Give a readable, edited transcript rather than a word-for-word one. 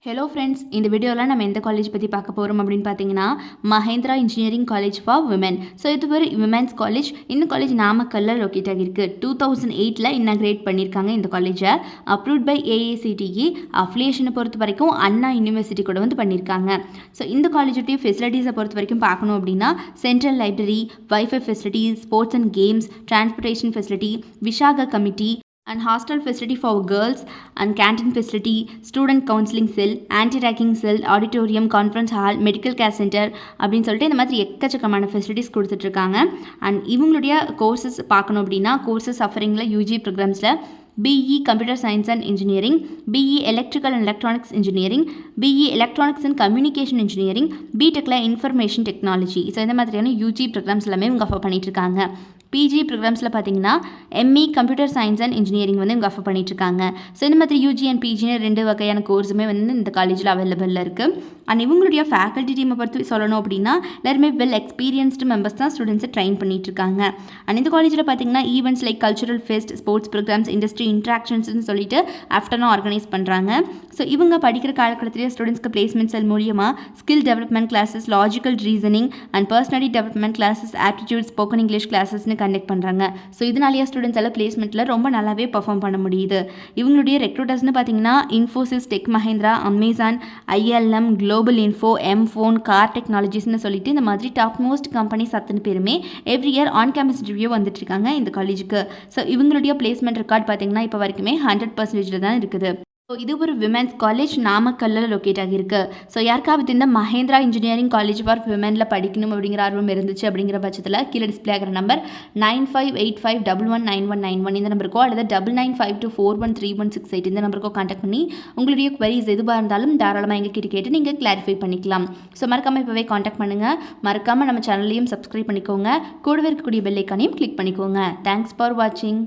Hello friends, இந்த வீடியோவில் நம்ம எந்த காலேஜ் பற்றி பார்க்க போகிறோம் அப்படின்னு பார்த்தீங்கன்னா Mahindra engineering college for women. So இது ஒரு விமென்ஸ் காலேஜ். இந்த காலேஜ் நாமக்கல்லில் லொக்கேட் ஆகிருக்கு. 2008 இன்னாகிரேட் பண்ணியிருக்காங்க இந்த காலேஜை. Approved by AICTE. அஃபிலியேஷனை பொறுத்த வரைக்கும் அண்ணா யூனிவர்சிட்டி கூட வந்து பண்ணியிருக்காங்க. ஸோ இந்த காலேஜுடைய ஃபெசிலிட்டிஸை பொறுத்த வரைக்கும் பார்க்கணும் அப்படின்னா central library, wifi facilities, sports and games, transportation facility, Vishaka committee and hostel facility for girls and canteen facility, student counseling cell, anti-ragging cell, auditorium, conference hall, medical care center அப்படின்னு சொல்லிட்டு இந்த மாதிரி எக்கச்சக்கமான ஃபெசிலிட்டிஸ் கொடுத்துட்ருக்காங்க. அண்ட் இவங்களுடைய courses பார்க்கணும் அப்படின்னா courses ஆஃபரிங்கில் யூஜி ப்ரோக்ராம்ஸில் BE Computer Science and Engineering, BE Electrical and Electronics Engineering, BE Electronics and Communication Engineering, BTechல Information Technology. So இந்த மாதிரியான யூஜி ப்ரோக்ராம்ஸ் எல்லாமே இவங்க ஆஃபர் பண்ணிகிட்ருக்காங்க. பிஜி ப்ரோக்ராம்ஸில் பார்த்தீங்கன்னா ME computer science and engineering வந்து இவங்க ஆஃபர் பண்ணிகிட்ருக்காங்க. ஸோ இந்த மாதிரி யூஜி அண்ட் பிஜின்னு 2 வகையான கோர்ஸுமே வந்து இந்த காலேஜில் அவைலபிளில் இருக்குது. அண்ட் இவங்களுடைய ஃபேக்கல்ட்டி டீமை பற்றி சொல்லணும் அப்படின்னா எல்லாருமே வெல் எக்ஸ்பீரியன்ஸ்டு மெம்பர்ஸ் தான் ஸ்டூடெண்ட்ஸை ட்ரெயின் பண்ணிகிட்ருக்காங்க. அண்ட் இந்த காலேஜில் பார்த்தீங்கன்னா events like cultural fest, sports programs, industry இன்ட்ராக்ஷன்ஸ்னு சொல்லிட்டு ஆஃப்டர்நூன் ஆர்கனைஸ் பண்ணுறாங்க. ஸோ இவங்க படிக்கிற காலகட்டத்திலே ஸ்டூடெண்ட்ஸ்க்கு பிளேஸ்மெண்ட் செல் மூலியமாக skill development classes, logical reasoning and personality development classes, aptitude, spoken English கிளாஸஸ்னு கண்டக்ட் பண்ணுறாங்க. ஸோ இதனாலேயே ஸ்டூடெண்ட்ஸ் எல்லாம் பிளேஸ்மெண்ட்டில் ரொம்ப நல்லாவே பர்ஃபார்ம் பண்ண முடியுது. இவங்களுடைய ரெக்ரூட்டர்ஸ்னு பார்த்தீங்கன்னா Infosys, Tech Mahindra, Amazon, ILM, Global Info, M-Phone, car டெக்னாலஜிஸ்னு சொல்லிட்டு இந்த மாதிரி டாப் மோஸ்ட் கம்பெனிஸ் அத்தனை பேருமே every year on campus interview வந்துட்டு இருக்காங்க இந்த காலேஜுக்கு. ஸோ இவங்களுடைய பிளேஸ்மெண்ட் ரெக்கார்ட் பார்த்தீங்கன்னா இப்போ வரைக்குமே 100% தான் இருக்குது. ஸோ இது ஒரு விமென்ஸ் காலேஜ், நாமக்கல்லில் லொக்கேட் ஆகியிருக்கு. ஸோ யாருக்காவது இந்த மஹேந்திரா இன்ஜினியரிங் காலேஜ் ஃபார் விமெனில் படிக்கணும் அப்படிங்கிற ஆர்வம் இருந்துச்சு அப்படிங்கிற பட்சத்தில் கீழே டிஸ்பிளே ஆகிற நம்பர் 9585119191 இந்த நம்பருக்கோ அல்லது 9952413168 இந்த நம்பருக்கோ கான்டாக்ட் பண்ணி உங்களுடைய குவரிஸ் எதுவாக இருந்தாலும் தாராளமாக எங்ககிட்ட கேட்டு நீங்கள் கிளாரிஃபை பண்ணிக்கலாம். ஸோ மறக்காமல் இப்போவே கான்டாக்ட் பண்ணுங்கள். மறக்காமல் நம்ம சேனலையும் சப்ஸ்கிரைப் பண்ணிக்கோங்க. கூடவே இருக்கக்கூடிய பெல் ஐக்கானையும் கிளிக் பண்ணிக்கோங்க. தேங்க்ஸ் ஃபார் வாட்சிங்.